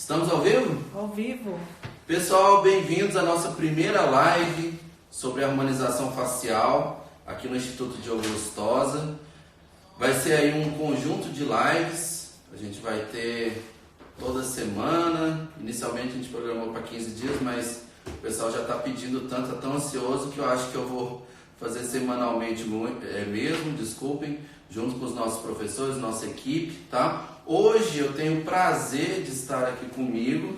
Estamos ao vivo? Ao vivo. Pessoal, bem-vindos à nossa primeira live sobre harmonização facial aqui no Instituto Diogo Lustosa. Vai ser aí um conjunto de lives, a gente vai ter toda semana. Inicialmente a gente programou para 15 dias, mas o pessoal já está pedindo tanto, está tão ansioso que eu acho que eu vou fazer semanalmente mesmo, desculpem, junto com os nossos professores, nossa equipe, tá? Hoje eu tenho o prazer de estar aqui comigo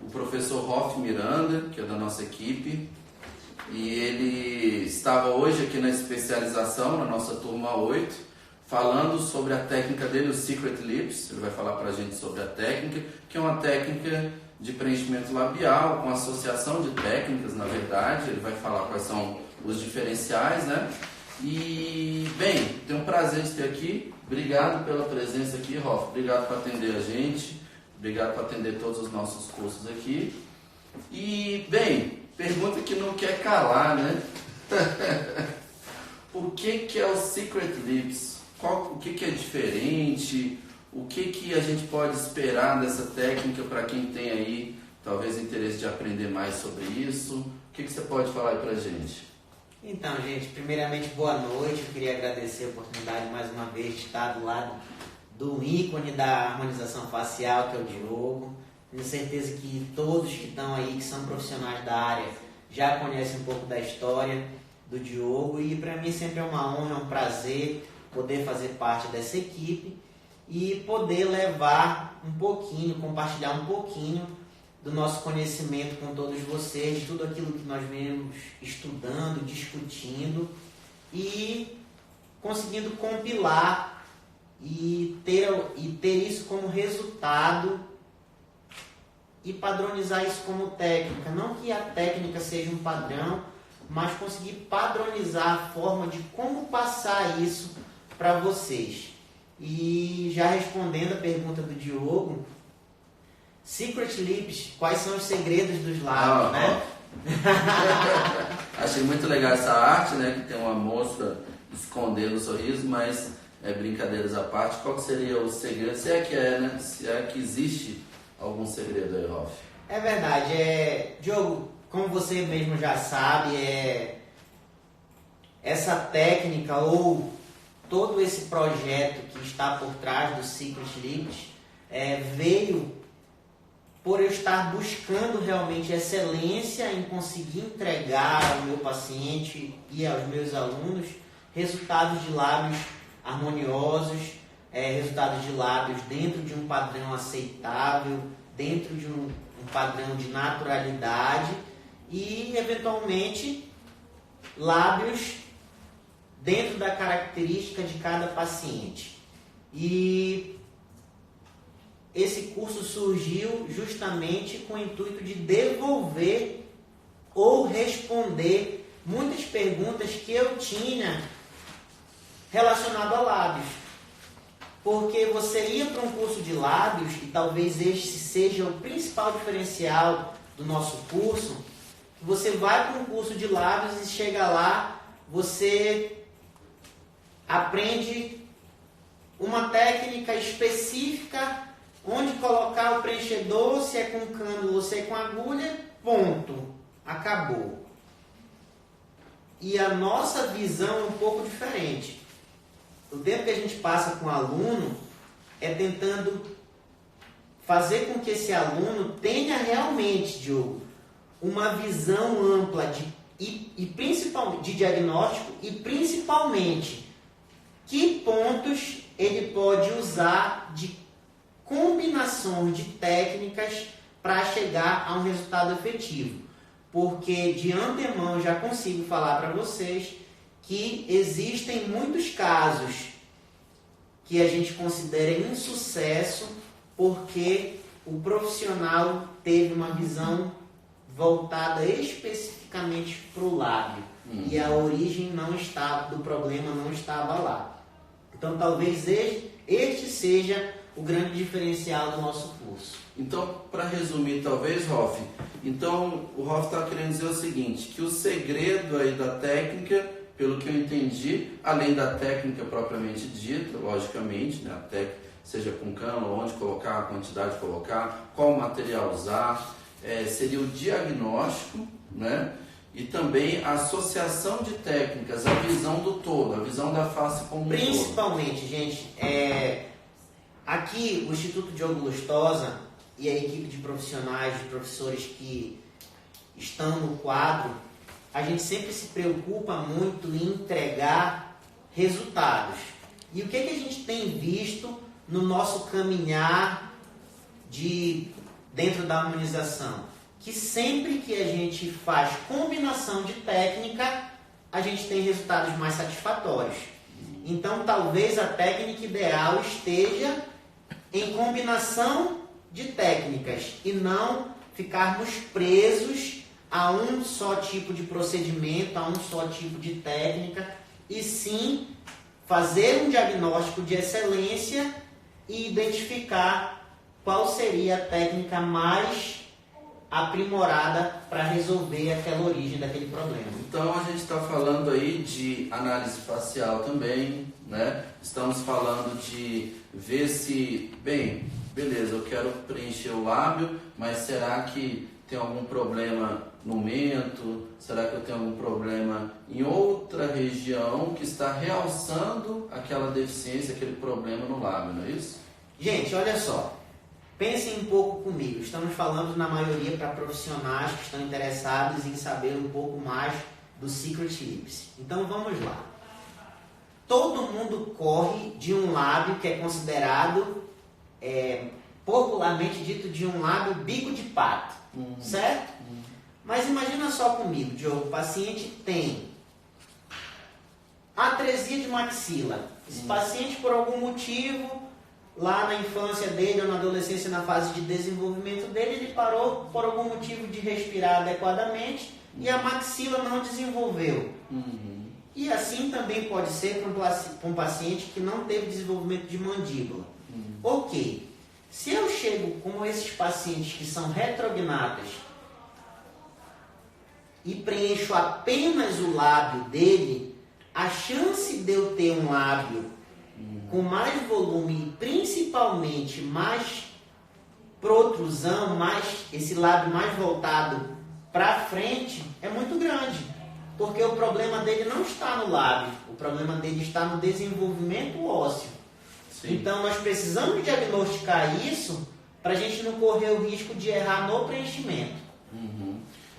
o professor Hoff Miranda, que é da nossa equipe, e ele estava hoje aqui na especialização, na nossa turma 8, falando sobre a técnica dele, o Secret Lips. Ele vai falar pra gente sobre a técnica, que é uma técnica de preenchimento labial, com associação de técnicas, na verdade. Ele vai falar quais são os diferenciais, né? E, bem, tenho o prazer de ter aqui. Obrigado pela presença aqui, Hoff. Obrigado por atender a gente. Obrigado por atender todos os nossos cursos aqui. E, bem, pergunta que não quer calar, né? O que é o Secret Lips? O que é diferente? O que a gente pode esperar dessa técnica para quem tem aí, talvez, interesse de aprender mais sobre isso? O que você pode falar aí pra gente? Então, gente, primeiramente, boa noite. Eu queria agradecer a oportunidade mais uma vez de estar do lado do ícone da harmonização facial, que é o Diogo. Tenho certeza que todos que estão aí, que são profissionais da área, já conhecem um pouco da história do Diogo. E para mim sempre é uma honra, é um prazer poder fazer parte dessa equipe e poder levar um pouquinho, compartilhar um pouquinho do nosso conhecimento com todos vocês, tudo aquilo que nós vemos estudando, discutindo e conseguindo compilar e ter isso como resultado e padronizar isso como técnica. Não que a técnica seja um padrão, mas conseguir padronizar a forma de como passar isso para vocês. E já respondendo a pergunta do Diogo, Secret Lips, quais são os segredos dos lábios, né? Achei muito legal essa arte, né? Que tem uma moça escondendo o sorriso, mas brincadeiras à parte. Qual que seria o segredo? Se é que é, né? Se é que existe algum segredo aí, Hoff? É verdade. Diogo, como você mesmo já sabe, essa técnica ou todo esse projeto que está por trás do Secret Lips veio por eu estar buscando realmente excelência em conseguir entregar ao meu paciente e aos meus alunos resultados de lábios harmoniosos, resultados de lábios dentro de um padrão aceitável, dentro de um padrão de naturalidade e, eventualmente, lábios dentro da característica de cada paciente. E esse curso surgiu justamente com o intuito de devolver ou responder muitas perguntas que eu tinha relacionado a lábios. Porque você ia para um curso de lábios, e talvez este seja o principal diferencial do nosso curso, você vai para um curso de lábios e chega lá, você aprende uma técnica específica, onde colocar o preenchedor, se é com cânula ou se é com agulha, ponto, acabou. E a nossa visão é um pouco diferente. O tempo que a gente passa com o aluno é tentando fazer com que esse aluno tenha realmente, Diogo, uma visão ampla principalmente de diagnóstico e principalmente que pontos ele pode usar de combinações de técnicas para chegar a um resultado efetivo. Porque de antemão eu já consigo falar para vocês que existem muitos casos que a gente considera insucesso porque o profissional teve uma visão voltada especificamente para o lábio e a origem do problema não está abalada. Então talvez este seja o grande diferencial do nosso curso. Então, para resumir, talvez, Hoff, o Hoff está querendo dizer o seguinte, que o segredo aí da técnica, pelo que eu entendi, além da técnica propriamente dita, logicamente, né, seja com cânula, onde colocar, a quantidade de colocar, qual material usar, seria o diagnóstico, né? E também a associação de técnicas, a visão do todo, a visão da face como um todo. Principalmente, gente, aqui o Instituto Diogo Lustosa e a equipe de profissionais, de professores que estão no quadro, a gente sempre se preocupa muito em entregar resultados. E o que a gente tem visto no nosso caminhar dentro da harmonização? Que sempre que a gente faz combinação de técnica, a gente tem resultados mais satisfatórios. Então, talvez a técnica ideal esteja em combinação de técnicas e não ficarmos presos a um só tipo de procedimento, a um só tipo de técnica, e sim fazer um diagnóstico de excelência e identificar qual seria a técnica mais aprimorada para resolver aquela origem daquele problema. Então a gente está falando aí de análise facial também, né? Estamos falando de ver se, beleza, eu quero preencher o lábio, mas será que tem algum problema no mento? Será que eu tenho algum problema em outra região que está realçando aquela deficiência, aquele problema no lábio, não é isso? Gente, olha só. Pensem um pouco comigo. Estamos falando, na maioria, para profissionais que estão interessados em saber um pouco mais do Secret Lips. Então, vamos lá. Todo mundo corre de um lábio que é considerado, popularmente dito, de um lábio bico de pato. Certo? Mas imagina só comigo, Diogo. O paciente tem atresia de maxila. Esse paciente, por algum motivo, lá na infância dele ou na adolescência, na fase de desenvolvimento dele, ele parou por algum motivo de respirar adequadamente e a maxila não desenvolveu. E assim também pode ser para um paciente que não teve desenvolvimento de mandíbula. Ok. Se eu chego com esses pacientes que são retrognatas e preencho apenas o lábio dele, a chance de eu ter um lábio com mais volume e principalmente mais protrusão, esse lábio mais voltado para frente, é muito grande. Porque o problema dele não está no lábio, o problema dele está no desenvolvimento ósseo. Sim. Então nós precisamos diagnosticar isso para a gente não correr o risco de errar no preenchimento.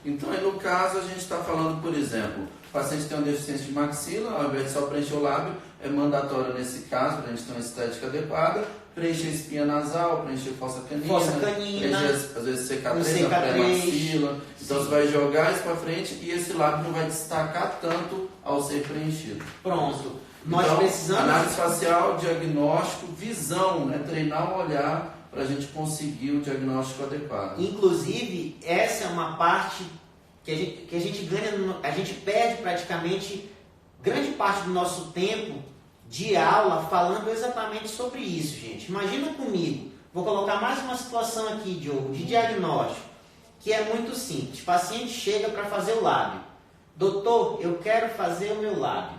Então, aí, no caso, a gente está falando, por exemplo, o paciente tem uma deficiência de maxila, ao invés de só preencher o lábio, é mandatório nesse caso, para a gente ter uma estética adequada, preencher a espinha nasal, preencher fossa canina, preencher, às vezes, CK3, a pré-maxila. Então, você vai jogar isso para frente e esse lábio não vai destacar tanto ao ser preenchido. Pronto. Nós precisamos... Análise facial, diagnóstico, visão, né? Treinar o olhar para a gente conseguir o diagnóstico adequado. Inclusive, essa é uma parte que a gente ganha, a gente perde praticamente grande parte do nosso tempo de aula falando exatamente sobre isso, gente. Imagina comigo, vou colocar mais uma situação aqui, Diogo, de diagnóstico, que é muito simples. O paciente chega para fazer o lábio. Doutor, eu quero fazer o meu lábio.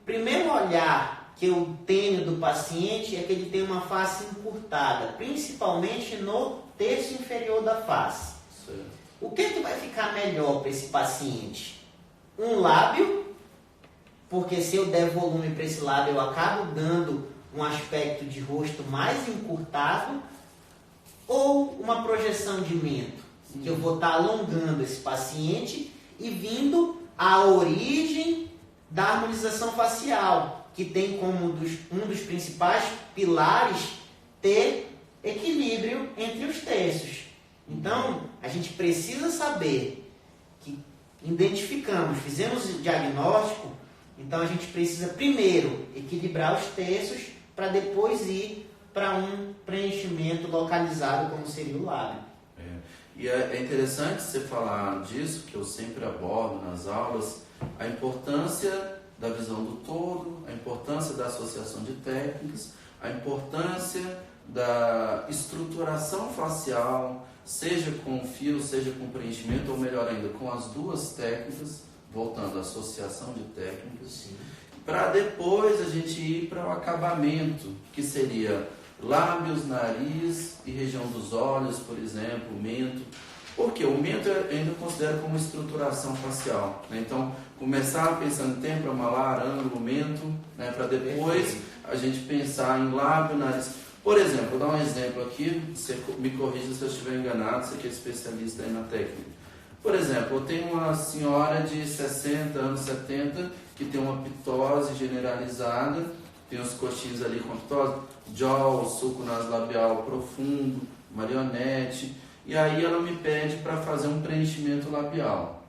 Primeiro olhar que eu tenho do paciente é que ele tem uma face encurtada, principalmente no terço inferior da face. Sim. O que vai ficar melhor para esse paciente? Um lábio, porque se eu der volume para esse lábio, eu acabo dando um aspecto de rosto mais encurtado, ou uma projeção de mento, que eu vou estar alongando esse paciente e vindo à origem da harmonização facial, que tem como um dos principais pilares ter equilíbrio entre os terços. Então, a gente precisa saber que identificamos, fizemos o diagnóstico, então a gente precisa primeiro equilibrar os terços para depois ir para um preenchimento localizado, como seria o lábio. E é interessante você falar disso, que eu sempre abordo nas aulas, a importância da visão do todo, a importância da associação de técnicas, a importância da estruturação facial, seja com fio, seja com preenchimento, ou melhor ainda, com as duas técnicas, voltando à associação de técnicas. Sim. para depois a gente ir para o acabamento, que seria lábios, nariz e região dos olhos, por exemplo, mento. Porque o mento eu ainda considero como estruturação facial, né? Então, começar pensando em têmpora, malar, ângulo, mento, né? Para depois a gente pensar em lábio, nariz. Por exemplo, vou dar um exemplo aqui, você me corrija se eu estiver enganado, você que é especialista aí na técnica. Por exemplo, eu tenho uma senhora de 60 anos, 70, que tem uma ptose generalizada, tem os coxins ali com ptose, jaw, sulco naslabial profundo, marionete, e aí ela me pede para fazer um preenchimento labial.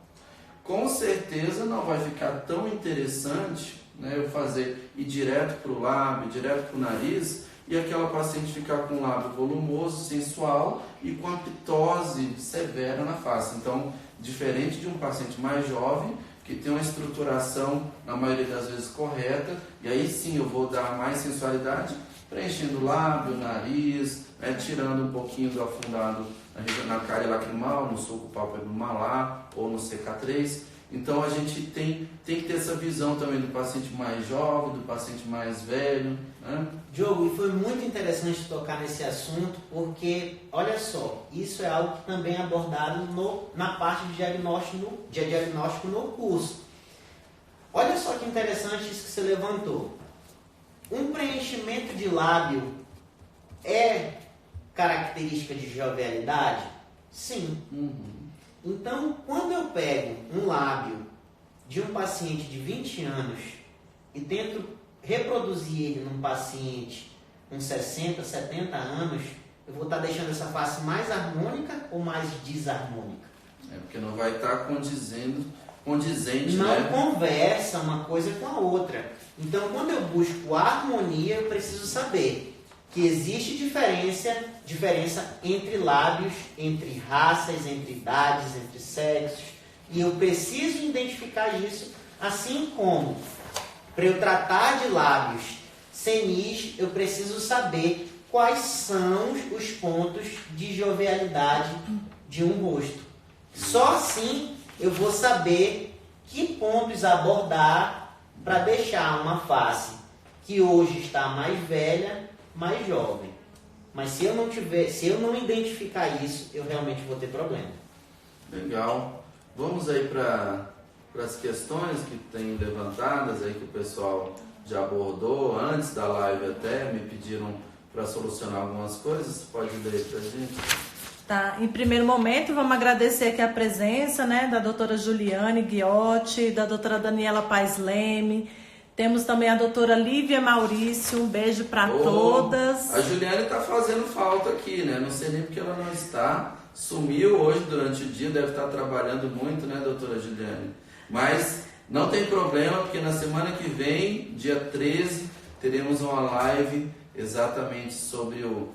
Com certeza não vai ficar tão interessante, né, eu ir direto para o lábio, direto para o nariz, e aquela paciente ficar com o lábio volumoso, sensual e com a ptose severa na face. Então, diferente de um paciente mais jovem, que tem uma estruturação, na maioria das vezes, correta, e aí sim eu vou dar mais sensualidade, preenchendo o lábio, nariz, né, tirando um pouquinho do afundado na cárie lacrimal, no sulco pálpebro malar ou no CK3. Então a gente tem que ter essa visão também do paciente mais jovem, do paciente mais velho, né? Diogo, e foi muito interessante tocar nesse assunto, porque, olha só, isso é algo que também é abordado na parte de diagnóstico no curso. Olha só que interessante isso que você levantou. Um preenchimento de lábio é característica de jovialidade? Sim. Então, quando eu pego um lábio de um paciente de 20 anos e tento reproduzir ele num paciente com 60, 70 anos, eu vou estar deixando essa face mais harmônica ou mais desarmônica? Porque não vai estar condizente, não, né? Conversa uma coisa com a outra. Então, quando eu busco harmonia, eu preciso saber que existe diferença entre lábios, entre raças, entre idades, entre sexos, e eu preciso identificar isso, assim como para eu tratar de lábios senis, eu preciso saber quais são os pontos de jovialidade de um rosto. Só assim eu vou saber que pontos abordar para deixar uma face que hoje está mais velha, mais jovem. Mas se eu não identificar isso, eu realmente vou ter problema. Legal. Vamos aí para as questões que tem levantadas aí que o pessoal já abordou antes da live, até me pediram para solucionar algumas coisas. Pode ler para a gente? Tá. Em primeiro momento, vamos agradecer aqui a presença, né, da doutora Juliane Ghiotti, da doutora Daniela Paes Leme. Temos também a doutora Lívia Maurício, um beijo para todas. A Juliane está fazendo falta aqui, né? Não sei nem porque ela não está. Sumiu hoje durante o dia, deve estar trabalhando muito, né, doutora Juliane? Mas não tem problema, porque na semana que vem, dia 13, teremos uma live exatamente sobre o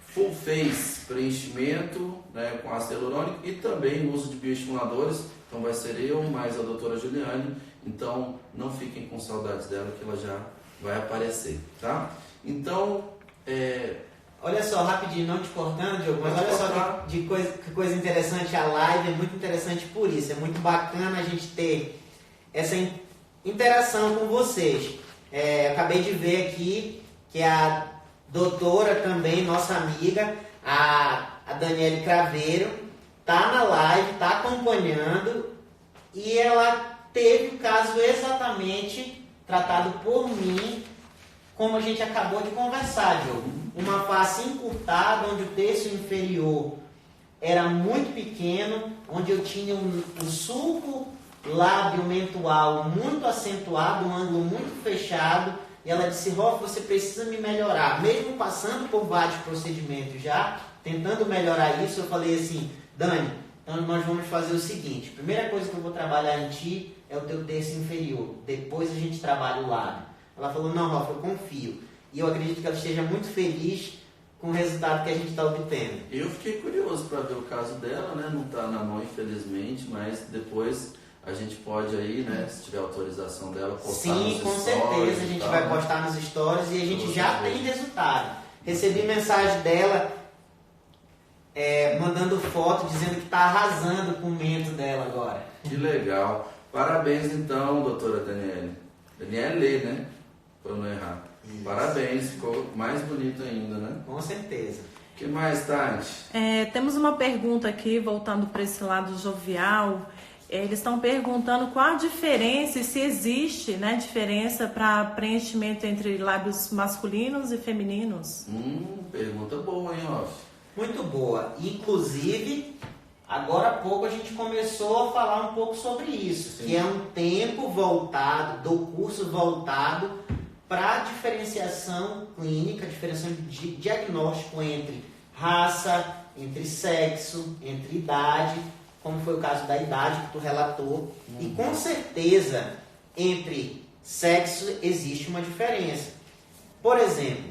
full face preenchimento, né, com ácido hialurônico e também o uso de bioestimuladores. Então vai ser eu mais a doutora Juliane. Então não fiquem com saudades dela, que ela já vai aparecer, tá? Então, olha só, rapidinho, não te cortando, Diogo, mas olha só que coisa interessante, a live é muito interessante por isso, é muito bacana a gente ter essa interação com vocês. Acabei de ver aqui que a doutora também, nossa amiga, a Daniele Craveiro, tá na live, tá acompanhando, e ela teve o caso exatamente tratado por mim, como a gente acabou de conversar, Diogo. Uma face encurtada, onde o terço inferior era muito pequeno, onde eu tinha um sulco lábio mentual muito acentuado, um ângulo muito fechado, e ela disse: Rolf, você precisa me melhorar. Mesmo passando por vários procedimentos já, tentando melhorar isso, eu falei assim: Dani, então nós vamos fazer o seguinte, primeira coisa que eu vou trabalhar em ti é o teu terço inferior, depois a gente trabalha o lábio. Ela falou: não, Rolf, eu confio. E eu acredito que ela esteja muito feliz com o resultado que a gente está obtendo. Eu fiquei curioso para ver o caso dela, né? Não está na mão, infelizmente, mas depois a gente pode aí, né, se tiver autorização dela, postar nos stories. Sim, com certeza, a gente vai postar nos stories e a gente já tem resultado. Recebi mensagem dela mandando foto, dizendo que está arrasando com o mento dela agora. Que legal. Parabéns então, doutora Daniele. Daniele, né? Pra não errar. Isso. Parabéns, ficou mais bonito ainda, né? Com certeza. O que mais, Tati? Temos uma pergunta aqui, voltando para esse lado jovial. Eles estão perguntando qual a diferença, e se existe, né, diferença para preenchimento entre lábios masculinos e femininos. Pergunta boa, hein, Off? Muito boa. Inclusive, agora há pouco a gente começou a falar um pouco sobre isso, Sim. que é um tempo voltado, do curso voltado para a diferenciação clínica, diferenciação de diagnóstico entre raça, entre sexo, entre idade, como foi o caso da idade que tu relatou. E com certeza, entre sexo existe uma diferença. Por exemplo,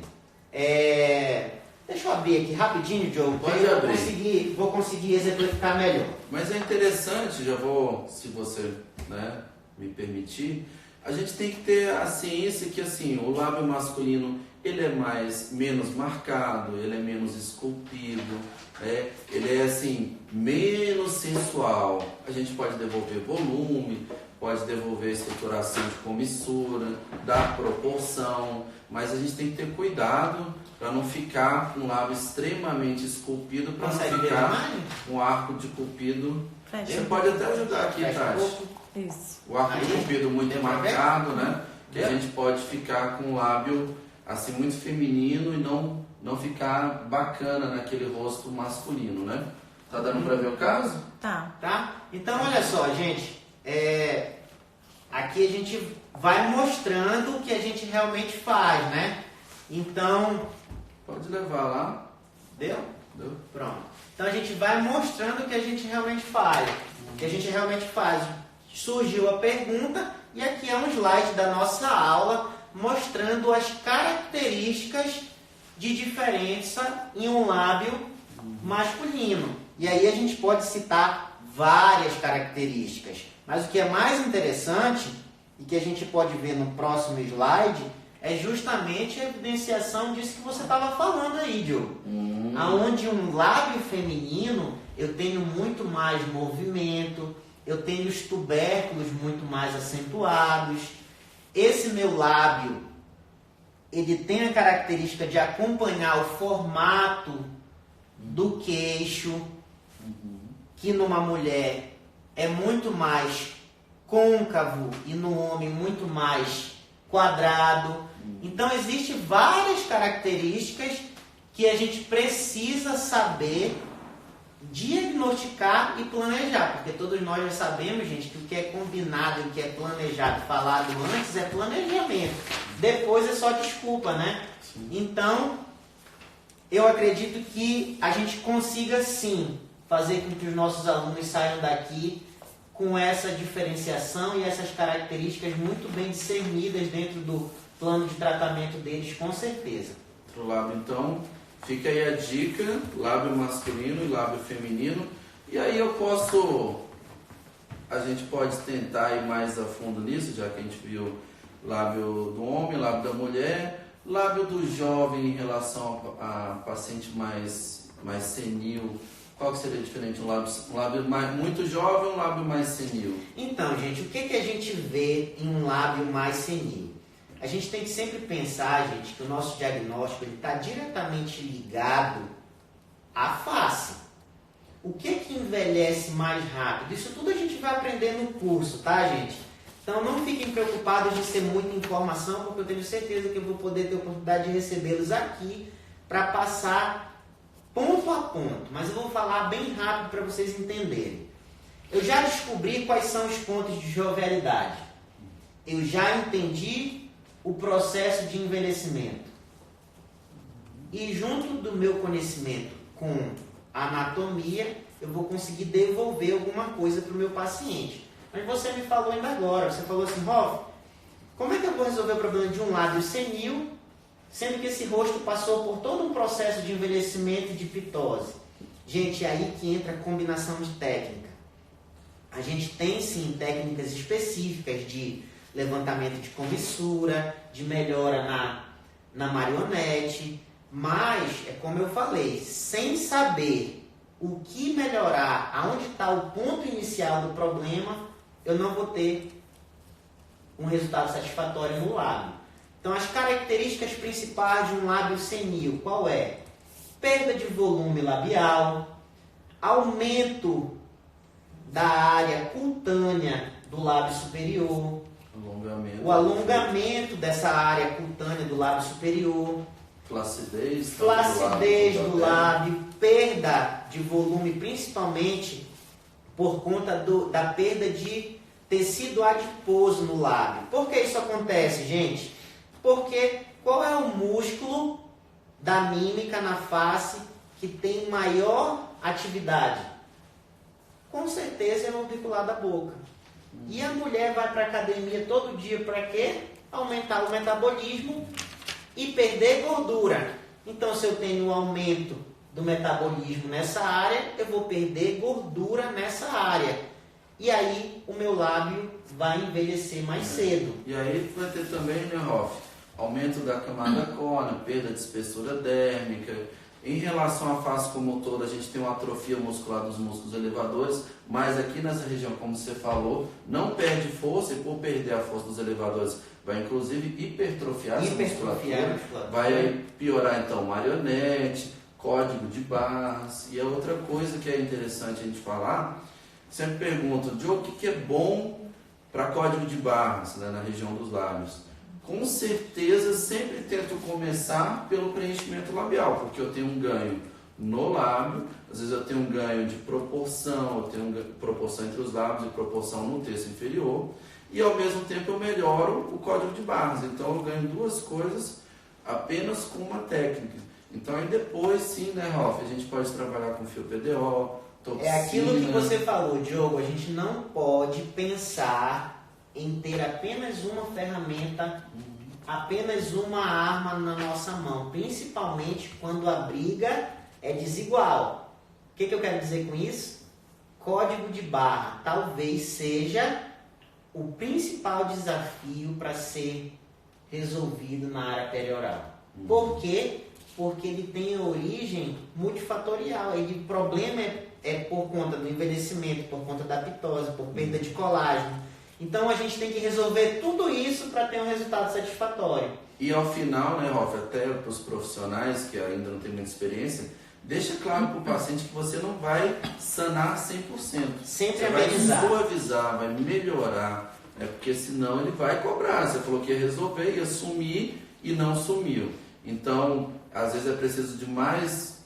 deixa eu abrir aqui rapidinho, Joe, Pode abrir. vou conseguir exemplificar melhor. Mas é interessante, já vou, se você, né, me permitir, a gente tem que ter a ciência que assim, o lábio masculino ele é menos marcado, ele é menos esculpido, ele é assim, menos sensual. A gente pode devolver volume, pode devolver estruturação de comissura, dar proporção, mas a gente tem que ter cuidado para não ficar com o lábio extremamente esculpido, para não Consegue ver a ficar imagem? com um arco de cupido. Fecha. Você pode até ajudar aqui, Fecha um Tati. pouco. Isso. O arco de Aí, cupido muito deu pra ver? marcado, né? Que a Deu? gente pode ficar com o lábio assim muito feminino e não ficar bacana naquele rosto masculino, né? Tá dando pra ver o caso? Tá. Tá? Então, olha só, gente. Aqui a gente vai mostrando o que a gente realmente faz, né? Então, Pode levar lá. deu? Deu? Pronto. Então a gente vai mostrando o que a gente realmente faz. O que a gente realmente faz. Surgiu a pergunta e aqui é um slide da nossa aula mostrando as características de diferença em um lábio masculino. E aí a gente pode citar várias características. Mas o que é mais interessante e que a gente pode ver no próximo slide é justamente a evidenciação disso que você estava falando aí, Diogo. Aonde um lábio feminino eu tenho muito mais movimento, eu tenho os tubérculos muito mais acentuados. Esse meu lábio, ele tem a característica de acompanhar o formato do queixo, que numa mulher é muito mais côncavo e no homem muito mais quadrado. Então existem várias características que a gente precisa saber diagnosticar e planejar, porque todos nós já sabemos, gente, que o que é combinado e o que é planejado, falado antes é planejamento, depois é só desculpa, né? Então, eu acredito que a gente consiga sim fazer com que os nossos alunos saiam daqui com essa diferenciação e essas características muito bem discernidas dentro do plano de tratamento deles, com certeza. Pro lábio, então, fica aí a dica, lábio masculino e lábio feminino. E aí a gente pode tentar ir mais a fundo nisso, já que a gente viu lábio do homem, lábio da mulher, lábio do jovem em relação a paciente mais senil. Qual que seria diferente? Um lábio muito jovem ou um lábio mais senil? Então, gente, o que a gente vê em um lábio mais senil? A gente tem que sempre pensar, gente, que o nosso diagnóstico está diretamente ligado à face. O que envelhece mais rápido? Isso tudo a gente vai aprender no curso, tá, gente? Então não fiquem preocupados de ser muita informação, porque eu tenho certeza que eu vou poder ter a oportunidade de recebê-los aqui para passar ponto a ponto. Mas eu vou falar bem rápido para vocês entenderem. Eu já descobri quais são os pontos de jovialidade. Eu já entendi o processo de envelhecimento. E junto do meu conhecimento com a anatomia, eu vou conseguir devolver alguma coisa para o meu paciente. Mas você me falou ainda agora, você falou assim, Rolf, como é que eu vou resolver o problema de um lábio senil, sendo que esse rosto passou por todo um processo de envelhecimento e de pitose? Gente, é aí que entra a combinação de técnica. A gente tem sim técnicas específicas de levantamento de comissura, de melhora na marionete, mas, é como eu falei, sem saber o que melhorar, aonde está o ponto inicial do problema, eu não vou ter um resultado satisfatório no lábio. Então, as características principais de um lábio senil, qual é? Perda de volume labial, aumento da área cutânea do lábio superior, o alongamento dessa área cutânea do lábio superior, flacidez do lábio, perda de volume, principalmente por conta da perda de tecido adiposo no lábio. Por que isso acontece, gente? Porque qual é o músculo da mímica na face que tem maior atividade? Com certeza é o orbicular da boca. E a mulher vai para a academia todo dia para quê? Aumentar o metabolismo e perder gordura. Então, se eu tenho um aumento do metabolismo nessa área, eu vou perder gordura nessa área. E aí, o meu lábio vai envelhecer mais cedo. E aí vai ter também, né, Hoff? Aumento da camada córnea, perda de espessura dérmica. Em relação à face como um todo, a gente tem uma atrofia muscular dos músculos elevadores, mas aqui nessa região, como você falou, não perde força, e por perder a força dos elevadores, vai inclusive hipertrofiar essa musculatura, vai piorar então marionete, código de barras. E a outra coisa que é interessante a gente falar, sempre pergunto, Diogo, o que é bom para código de barras, né, na região dos lábios? Com certeza, sempre tento começar pelo preenchimento labial, porque eu tenho um ganho no lábio, às vezes eu tenho um ganho de proporção, eu tenho proporção entre os lábios e proporção no terço inferior, e ao mesmo tempo eu melhoro o código de barras. Então eu ganho duas coisas apenas com uma técnica. Então aí depois sim, né, Ralf, a gente pode trabalhar com fio PDO, toxina. É aquilo que você falou, Diogo, a gente não pode pensar em ter apenas uma ferramenta, apenas uma arma na nossa mão, principalmente quando a briga é desigual. O que eu quero dizer com isso? Código de barra talvez seja o principal desafio para ser resolvido na área perioral. Por quê? Porque ele tem origem multifatorial. O problema é por conta do envelhecimento, por conta da pitose, por perda de colágeno. Então a gente tem que resolver tudo isso para ter um resultado satisfatório. E ao final, né, Rolf, até para os profissionais que ainda não têm muita experiência, deixa claro para o paciente que você não vai sanar 100%. Sempre você amenizar. Vai suavizar, vai melhorar, porque senão ele vai cobrar. Você falou que ia resolver, ia sumir e não sumiu. Então, às vezes é preciso de mais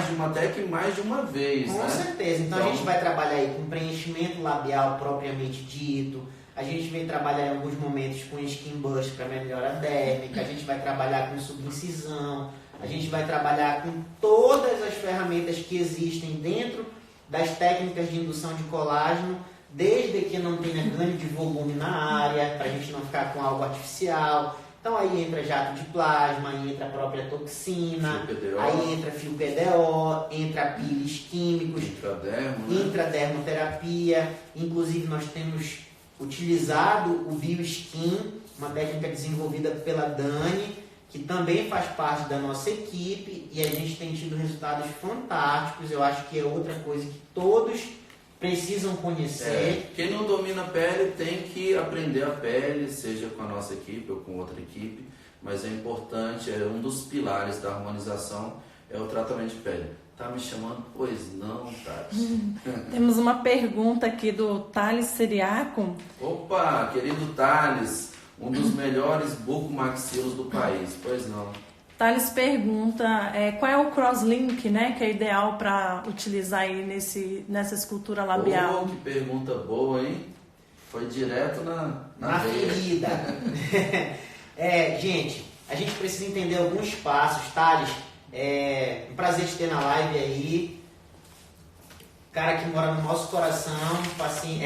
de uma técnica e mais de uma vez. Com certeza. Então a gente vai trabalhar aí com preenchimento labial propriamente dito. A gente vem trabalhar em alguns momentos com skin boost para melhora dérmica. A gente vai trabalhar com subincisão. A gente vai trabalhar com todas as ferramentas que existem dentro das técnicas de indução de colágeno, desde que não tenha ganho de volume na área, para a gente não ficar com algo artificial. Então aí entra jato de plasma, aí entra a própria toxina, aí entra fio PDO, entra piles químicos, intradermoterapia. Inclusive nós temos utilizado o BioSkin, uma técnica desenvolvida pela Dani, que também faz parte da nossa equipe, e a gente tem tido resultados fantásticos. Eu acho que é outra coisa que todos precisam conhecer. Quem não domina a pele tem que aprender a pele, seja com a nossa equipe ou com outra equipe, mas é importante, é um dos pilares da harmonização, é o tratamento de pele. Tá me chamando? Pois não, Tati. Temos uma pergunta aqui do Thales Siriaco. Opa, querido Thales, um dos melhores bucomaxilos do país, pois não. Thales pergunta qual é o crosslink, né, que é ideal para utilizar aí nessa escultura labial. Que pergunta boa, hein? Foi direto na ferida. Gente, a gente precisa entender alguns passos, Thales. Um prazer te ter na live aí. Cara que mora no nosso coração, assim,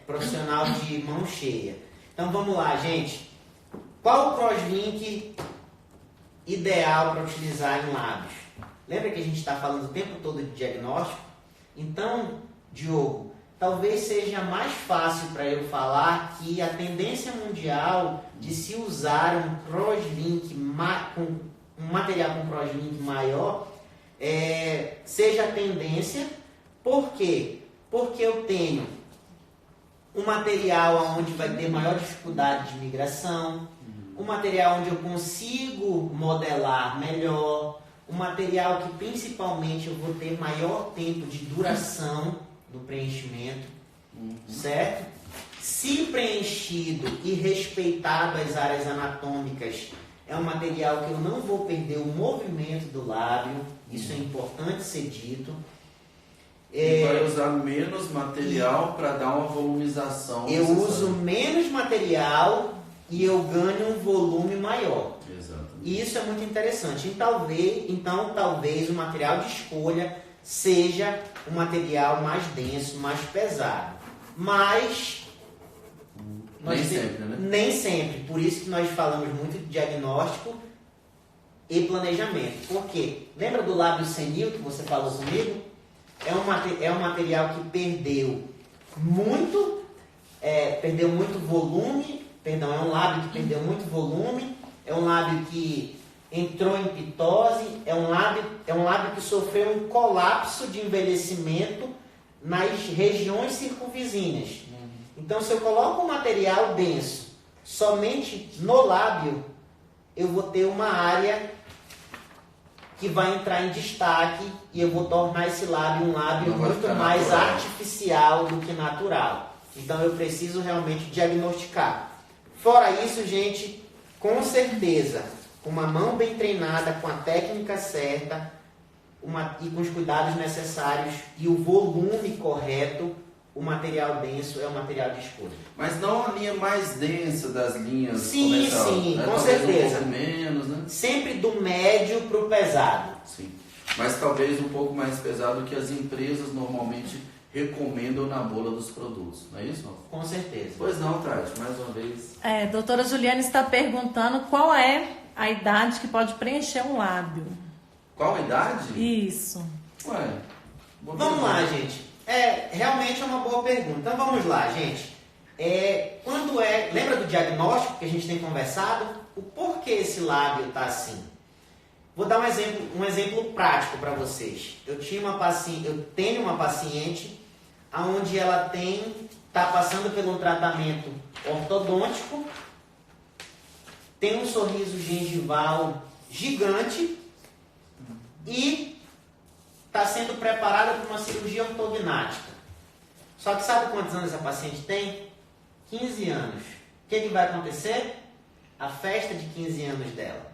profissional de mão cheia. Então vamos lá, gente. Qual o crosslink ideal para utilizar em lábios? Lembra que a gente está falando o tempo todo de diagnóstico? Então, Diogo, talvez seja mais fácil para eu falar que a tendência mundial de se usar um crosslink um material com crosslink maior seja a tendência. Por quê? Porque eu tenho um material onde vai ter maior dificuldade de migração, um material onde eu consigo modelar melhor, um material que principalmente eu vou ter maior tempo de duração do preenchimento, certo? Se preenchido e respeitado as áreas anatômicas, é um material que eu não vou perder o movimento do lábio, isso é importante ser dito. E vai usar menos material para dar uma volumização. Eu uso menos material e eu ganho um volume maior. Exatamente. E isso é muito interessante. Então, talvez o material de escolha seja um material mais denso, mais pesado. Mas nem sempre, né? Nem sempre. Por isso que nós falamos muito de diagnóstico e planejamento. Por quê? Lembra do lábio senil que você falou comigo? É um material que perdeu muito volume. Perdão, é um lábio que perdeu muito volume. É um lábio que entrou em pitose. É um lábio que sofreu um colapso de envelhecimento nas regiões circunvizinhas. Então, se eu coloco um material denso somente no lábio, eu vou ter uma área que vai entrar em destaque e eu vou tornar esse lábio um lábio muito mais artificial do que natural. Então, eu preciso realmente diagnosticar. Fora isso, gente, com certeza, com uma mão bem treinada, com a técnica certa e com os cuidados necessários e o volume correto, o material denso é o material de escolha. Mas não a linha mais densa das linhas sim, comercial, sim, né? com Talvez certeza. Um pouco menos, né? Sempre do médio para o pesado. Sim. Mas talvez um pouco mais pesado que as empresas normalmente recomendam na bula dos produtos, não é isso? Com certeza. Pois não, Tati, mais uma vez. Doutora Juliane está perguntando qual é a idade que pode preencher um lábio. Qual a idade? Isso. Ué, vamos lá, gente. Realmente é uma boa pergunta. Então vamos lá, gente. Lembra do diagnóstico que a gente tem conversado? O porquê esse lábio está assim? Vou dar um exemplo prático para vocês. Eu tenho uma paciente onde ela está passando por um tratamento ortodôntico, tem um sorriso gengival gigante e está sendo preparada para uma cirurgia ortognática. Só que sabe quantos anos a paciente tem? 15 anos. O que vai acontecer? A festa de 15 anos dela.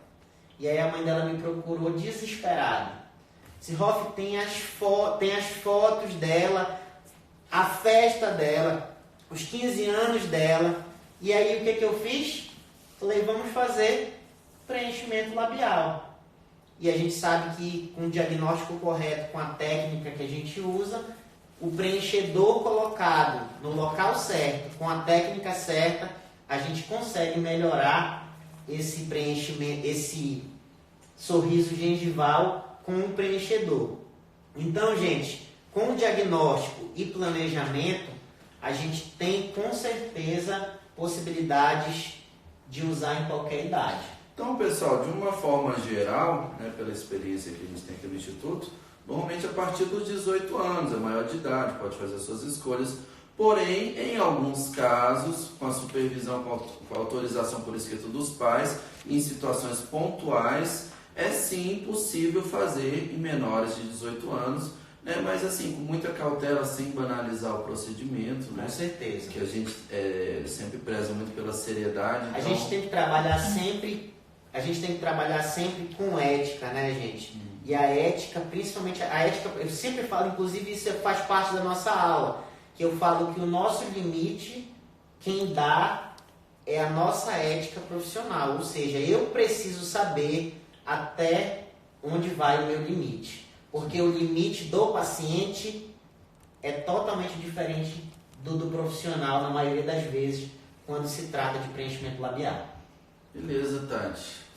E aí a mãe dela me procurou desesperada. Hoff, tem as fotos dela, a festa dela, os 15 anos dela. E aí o que eu fiz? Falei, vamos fazer preenchimento labial. E a gente sabe que com o diagnóstico correto, com a técnica que a gente usa, o preenchedor colocado no local certo, com a técnica certa, a gente consegue melhorar esse preenchimento, esse sorriso gengival com o preenchedor. Então, gente, com o diagnóstico e planejamento, a gente tem com certeza possibilidades de usar em qualquer idade. Então, pessoal, de uma forma geral, né, pela experiência que a gente tem aqui no Instituto, normalmente a partir dos 18 anos, é maior de idade, pode fazer as suas escolhas. Porém, em alguns casos, com a supervisão, com a autorização por escrito dos pais, em situações pontuais, é sim possível fazer em menores de 18 anos, né? Mas assim, com muita cautela, sem banalizar o procedimento. Com certeza. Que a gente sempre preza muito pela seriedade. A gente tem que trabalhar sempre com ética, né, gente? E a ética, principalmente a ética, eu sempre falo, inclusive isso faz parte da nossa aula, que eu falo que o nosso limite, quem dá, é a nossa ética profissional. Ou seja, eu preciso saber até onde vai o meu limite. Porque o limite do paciente é totalmente diferente do profissional, na maioria das vezes, quando se trata de preenchimento labial. Beleza, Tati.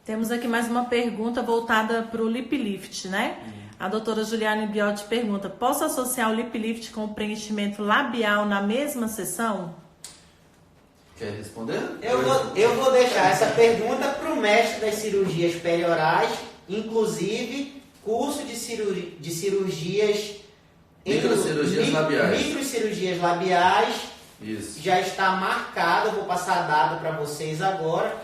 Temos aqui mais uma pergunta voltada para o lip lift, né? A doutora Juliane Biotti pergunta: posso associar o lip lift com o preenchimento labial na mesma sessão? Quer responder? Eu vou deixar essa pergunta para o mestre das cirurgias periorais, inclusive curso de cirurgias microcirurgias labiais. Microcirurgias labiais Isso. Já está marcado, eu vou passar a data para vocês agora.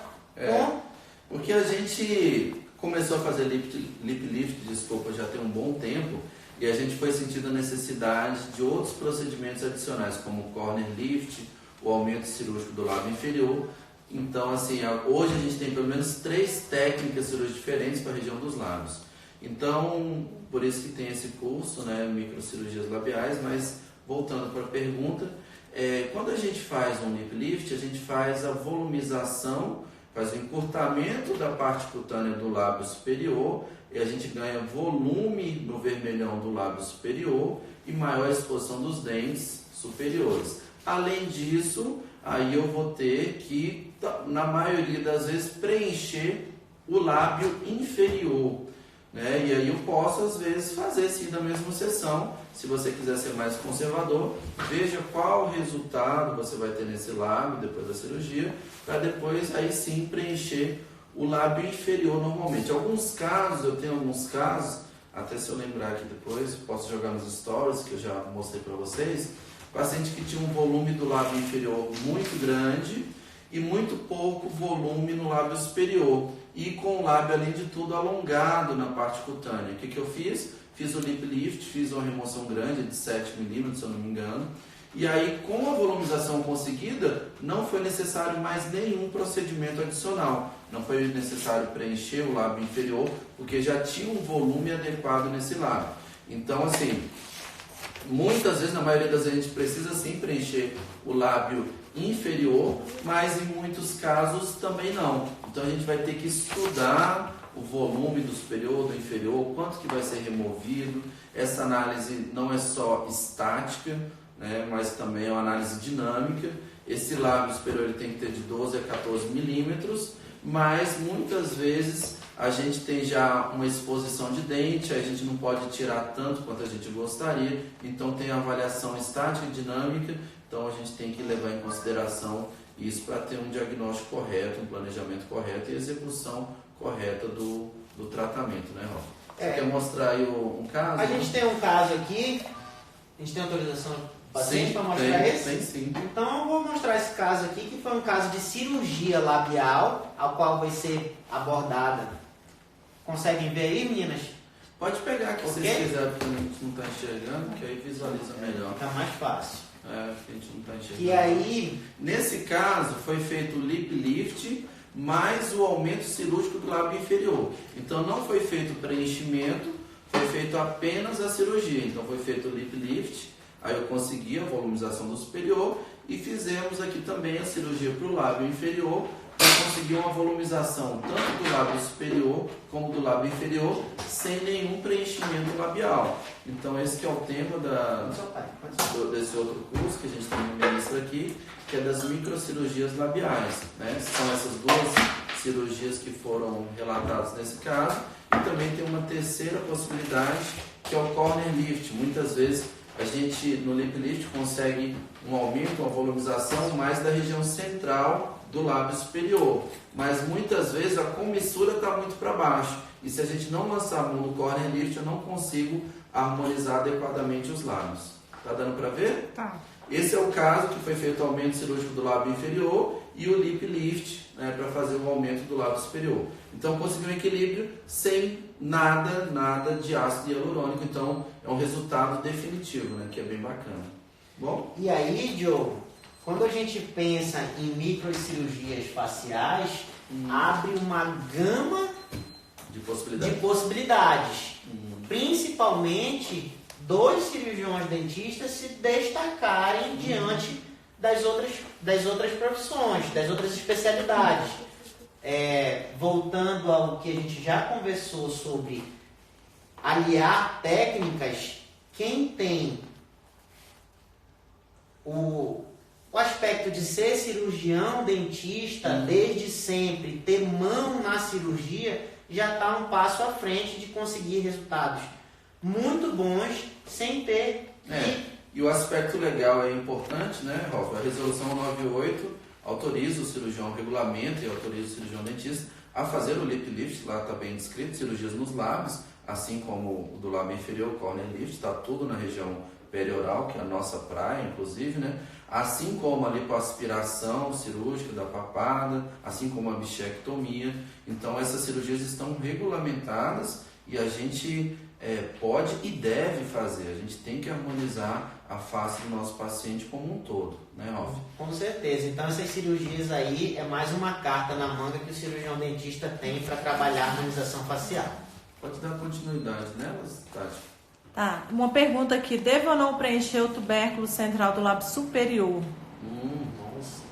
Porque a gente começou a fazer lip lift, desculpa, já tem um bom tempo, e a gente foi sentindo a necessidade de outros procedimentos adicionais, como o corner lift, o aumento cirúrgico do lábio inferior. Então, assim, hoje a gente tem pelo menos 3 técnicas cirúrgicas diferentes para a região dos lábios. Então, por isso que tem esse curso, né, microcirurgias labiais. Mas voltando para a pergunta, quando a gente faz um lip lift, a gente faz a volumização, faz o encurtamento da parte cutânea do lábio superior, e a gente ganha volume no vermelhão do lábio superior e maior exposição dos dentes superiores. Além disso, aí eu vou ter que, na maioria das vezes, preencher o lábio inferior, né? E aí eu posso, às vezes, fazer sim na mesma sessão. Se você quiser ser mais conservador, veja qual resultado você vai ter nesse lábio depois da cirurgia, para depois aí sim preencher o lábio inferior normalmente. Alguns casos, eu tenho alguns casos, até se eu lembrar aqui depois, posso jogar nos stories que eu já mostrei para vocês, paciente que tinha um volume do lábio inferior muito grande e muito pouco volume no lábio superior, e com o lábio, além de tudo, alongado na parte cutânea. O que eu fiz? Fiz o lip lift, fiz uma remoção grande de 7 milímetros, se eu não me engano, e aí com a volumização conseguida, não foi necessário mais nenhum procedimento adicional. Não foi necessário preencher o lábio inferior, porque já tinha um volume adequado nesse lábio. Então, assim, muitas vezes, na maioria das vezes, a gente precisa sim preencher o lábio inferior, mas em muitos casos também não. Então a gente vai ter que estudar o volume do superior, do inferior, quanto que vai ser removido. Essa análise não é só estática, né, mas também é uma análise dinâmica. Esse lábio superior ele tem que ter de 12 a 14 milímetros, mas muitas vezes a gente tem já uma exposição de dente, a gente não pode tirar tanto quanto a gente gostaria, então tem a avaliação estática e dinâmica, então a gente tem que levar em consideração isso para ter um diagnóstico correto, um planejamento correto e execução correta do tratamento, né, Rafa? Você quer mostrar aí um caso? A gente tem um caso aqui, a gente tem autorização do paciente para mostrar esse? Tem sim. Então eu vou mostrar esse caso aqui, que foi um caso de cirurgia labial, ao qual vai ser abordada. Conseguem ver aí, meninas? Pode pegar aqui se vocês quiserem, porque a gente não está enxergando, que aí visualiza melhor. Fica mais fácil. Que a gente não está enxergando. E aí... Nesse caso, foi feito o lip lift, mais o aumento cirúrgico do lábio inferior. Então não foi feito o preenchimento, foi feito apenas a cirurgia. Então foi feito o lip lift, aí eu consegui a volumização do superior e fizemos aqui também a cirurgia para o lábio inferior, para conseguir uma volumização tanto do lábio superior como do lábio inferior, sem nenhum preenchimento labial. Então esse que é o tema desse outro curso que a gente também ministra aqui, que é das microcirurgias labiais, né? São essas 2 cirurgias que foram relatadas nesse caso, e também tem uma terceira possibilidade, que é o corner lift. Muitas vezes a gente no lip lift consegue um aumento, uma volumização mais da região central do lábio superior, mas muitas vezes a comissura está muito para baixo, e se a gente não lançar a mão no corner lift, eu não consigo harmonizar adequadamente os lábios. Tá dando para ver? Tá. Esse é o caso que foi feito o aumento cirúrgico do lábio inferior e o lip lift, né, para fazer o aumento do lábio superior. Então conseguiu um equilíbrio sem nada de ácido hialurônico, então é um resultado definitivo, né, que é bem bacana. Bom? E aí, Diogo, quando a gente pensa em microcirurgias faciais, abre uma gama de de possibilidades. Principalmente 2 cirurgiões dentistas se destacarem diante das outras profissões, das outras especialidades. Voltando ao que a gente já conversou sobre aliar técnicas, quem tem o aspecto de ser cirurgião dentista desde sempre, ter mão na cirurgia, já está um passo à frente de conseguir resultados muito bons sem ter E o aspecto legal é importante, né, Rolf? A resolução 98 autoriza o cirurgião, regulamenta e autoriza o cirurgião dentista a fazer o lip lift, lá está bem descrito, cirurgias nos lábios, assim como o do lábio inferior, o corner lift, está tudo na região perioral, que é a nossa praia, inclusive, né? Assim como a lipoaspiração cirúrgica da papada, assim como a bichectomia. Então, essas cirurgias estão regulamentadas e a gente pode e deve fazer. A gente tem que harmonizar a face do nosso paciente como um todo, né, Ralf? Com certeza. Então, essas cirurgias aí é mais uma carta na manga que o cirurgião dentista tem para trabalhar a harmonização facial. Pode dar continuidade nelas, Tati? Tá, uma pergunta aqui. Devo ou não preencher o tubérculo central do lábio superior? Nossa.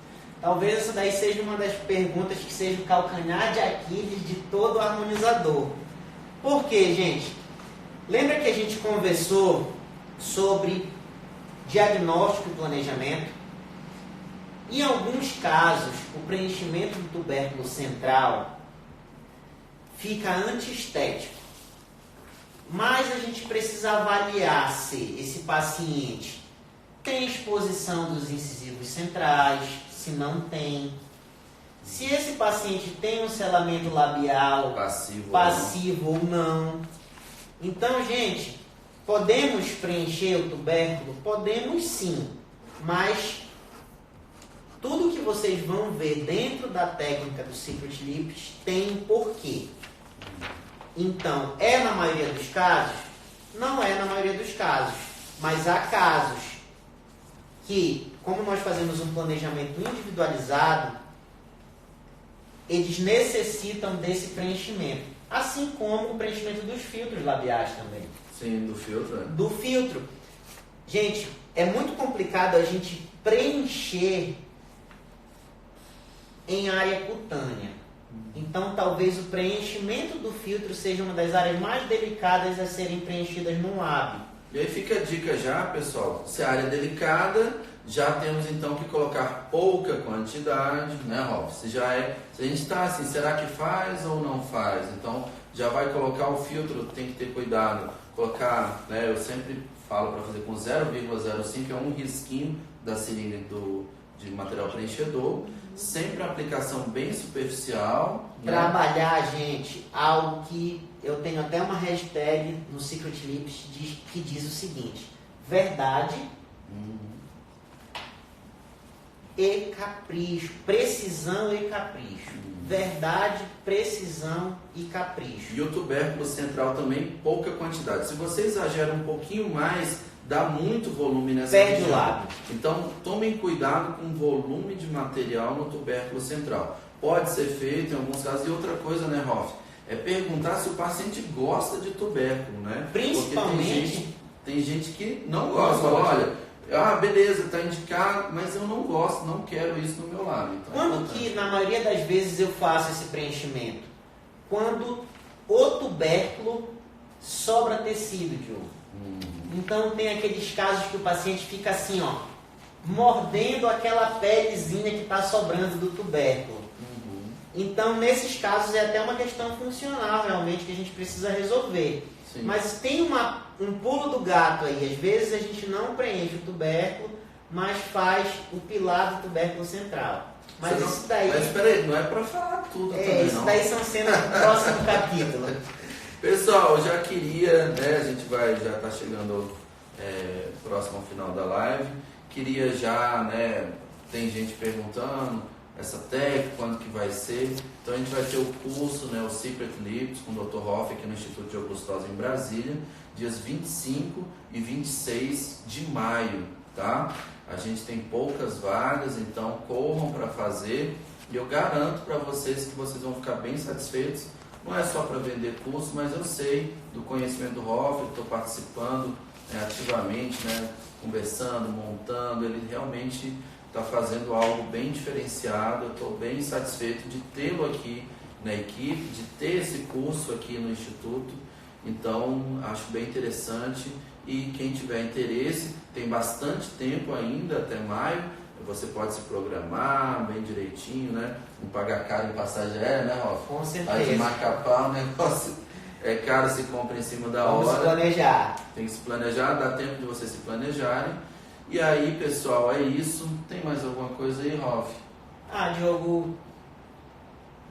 Talvez essa daí seja uma das perguntas que seja o calcanhar de Aquiles de todo harmonizador. Por quê, gente? Lembra que a gente conversou sobre diagnóstico e planejamento? Em alguns casos, o preenchimento do tubérculo central fica antiestético. Mas a gente precisa avaliar se esse paciente tem exposição dos incisivos centrais, se não tem. Se esse paciente tem um selamento labial passivo ou não. Então, gente, podemos preencher o tubérculo? Podemos sim, mas tudo que vocês vão ver dentro da técnica do Secret Lips tem um porquê. Então, é na maioria dos casos? Não é na maioria dos casos, mas há casos que, como nós fazemos um planejamento individualizado, eles necessitam desse preenchimento, assim como o preenchimento dos filtros labiais também. Sim, do filtro, né? Do filtro. Gente, é muito complicado a gente preencher em área cutânea. Então, talvez o preenchimento do filtro seja uma das áreas mais delicadas a serem preenchidas no lábio. E aí fica a dica já, pessoal. Se a área é delicada, já temos então que colocar pouca quantidade, né, Ralf? Se a gente está assim, será que faz ou não faz? Então, já vai colocar o filtro, tem que ter cuidado. Colocar, né, eu sempre falo para fazer com 0,05, é um risquinho da seringa de material preenchedor. Sempre a aplicação bem superficial. Trabalhar, gente, algo que eu tenho até uma hashtag no Secret Lips que diz o seguinte: verdade e capricho, precisão e capricho. Verdade, precisão e capricho. E o tubérculo central também, pouca quantidade. Se você exagera um pouquinho mais, dá muito volume nessa Perde região. o lábio. Então, tomem cuidado com o volume de material no tubérculo central. Pode ser feito em alguns casos. E outra coisa, né, Ralf? É perguntar se o paciente gosta de tubérculo, né? Principalmente... Porque tem gente que não gosta. Olha, beleza, está indicado, mas eu não gosto, não quero isso no meu lábio. Então, quando que, na maioria das vezes, eu faço esse preenchimento? Quando o tubérculo sobra tecido, Diogo. Então tem aqueles casos que o paciente fica assim, ó, mordendo aquela pelezinha que está sobrando do tubérculo. Então nesses casos é até uma questão funcional realmente que a gente precisa resolver. Sim. Mas tem um pulo do gato aí. Às vezes a gente não preenche o tubérculo, mas faz o pilar do tubérculo central. Mas isso daí... Mas espera aí, não é para falar tudo também, isso não. daí são cenas do próximo capítulo. Pessoal, eu já queria, né, a gente já está chegando próximo ao final da live, queria já, né, tem gente perguntando, essa técnica, quando que vai ser, então a gente vai ter o curso, né, o Secret Lips, com o Dr. Hoff aqui no Instituto de Augustosa em Brasília, dias 25 e 26 de maio, tá? A gente tem poucas vagas, então corram para fazer, e eu garanto para vocês que vocês vão ficar bem satisfeitos. Não é só para vender curso, mas eu sei do conhecimento do Hoff, estou participando ativamente, né, conversando, montando, ele realmente está fazendo algo bem diferenciado. Eu estou bem satisfeito de tê-lo aqui na equipe, de ter esse curso aqui no Instituto, então acho bem interessante. E quem tiver interesse, tem bastante tempo ainda, até maio. Você pode se programar bem direitinho, né? Não pagar caro em passagem aérea, né, Ralf? Com certeza. Aí de Macapá o negócio é caro, se compra em cima da hora. Vamos se planejar. Tem que se planejar, dá tempo de vocês se planejarem. E aí, pessoal, é isso. Tem mais alguma coisa aí, Ralf? Diogo,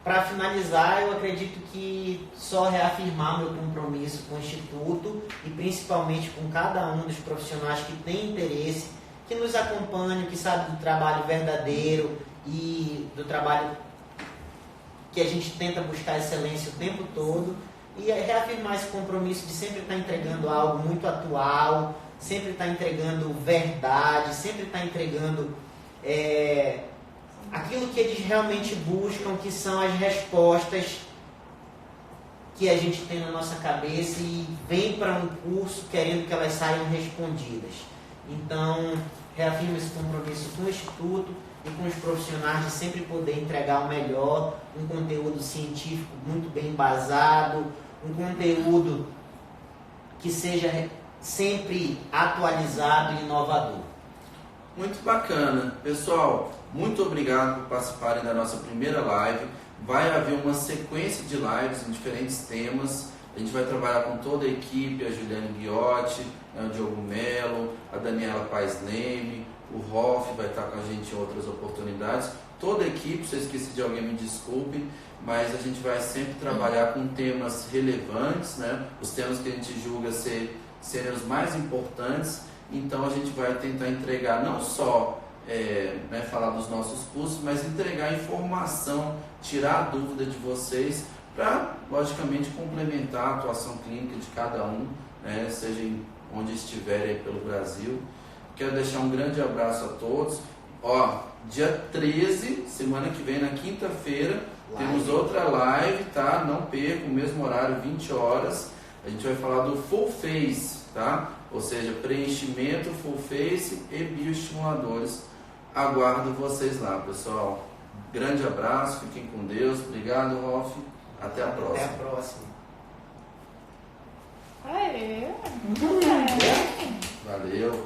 para finalizar, eu acredito que só reafirmar meu compromisso com o Instituto e principalmente com cada um dos profissionais que tem interesse, que nos acompanham, que sabe do trabalho verdadeiro e do trabalho que a gente tenta buscar excelência o tempo todo, e reafirmar esse compromisso de sempre estar entregando algo muito atual, sempre estar entregando verdade, sempre estar entregando aquilo que eles realmente buscam, que são as respostas que a gente tem na nossa cabeça e vem para um curso querendo que elas saiam respondidas. Então, reafirmo esse compromisso com o Instituto e com os profissionais de sempre poder entregar o melhor, um conteúdo científico muito bem embasado, um conteúdo que seja sempre atualizado e inovador. Muito bacana. Pessoal, muito obrigado por participarem da nossa primeira live. Vai haver uma sequência de lives em diferentes temas. A gente vai trabalhar com toda a equipe, a Juliane Guiotti, o Diogo Melo, a Daniela Paes Leme, o Rolf vai estar com a gente em outras oportunidades. Toda a equipe, se eu esqueci de alguém, me desculpem, mas a gente vai sempre trabalhar com temas relevantes, né? Os temas que a gente julga serem os mais importantes. Então a gente vai tentar entregar não só falar dos nossos cursos, mas entregar informação, tirar a dúvida de vocês para, logicamente, complementar a atuação clínica de cada um, né, seja onde estiverem pelo Brasil. Quero deixar um grande abraço a todos. Dia 13, semana que vem, na quinta-feira, temos outra live, tá? Não perca, o mesmo horário, 20 horas. A gente vai falar do Full Face, tá? Ou seja, preenchimento, Full Face e bioestimuladores. Aguardo vocês lá, pessoal. Grande abraço, fiquem com Deus. Obrigado, Rolf. Até a próxima. Até a próxima. Aê, muito bem. Valeu.